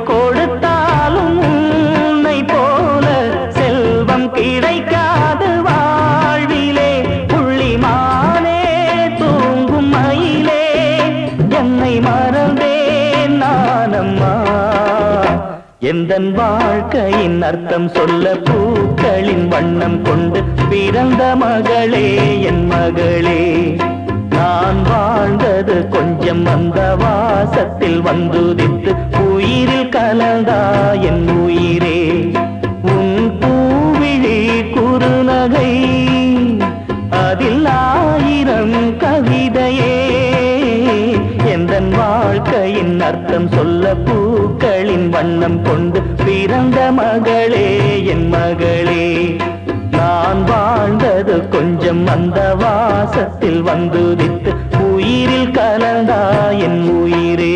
கொடுத்தாலும் உன்னை போல செல்வம் கிடைக்காது வாழ்விலே. புள்ளிமானே தூங்கும் மயிலே என்னை மறந்தேன் நானம்மா. எந்தன் வாழ்க்கையின் அர்த்தம் சொல்ல பூக்களின் வண்ணம் கொண்டு பிறந்த மகளே என் மகளே. நான் வாழ்ந்தது கொஞ்சம் அந்த வாசத்தில் வந்துதித்து உயிரில் கலந்தா என் உயிரே. உன் பூவிழி குறுநகை அதில் 1000 கவிதையே. எந்தன் வாழ்க்கையின் அர்த்தம் சொல்ல பூக்களின் வண்ணம் கொண்டு பிறந்த மகளே என் மகளே. நான் வாழ்ந்தது கொஞ்சம் அந்த வாசத்தில் வந்துதித்து உயிரில் கலந்தா என் உயிரே.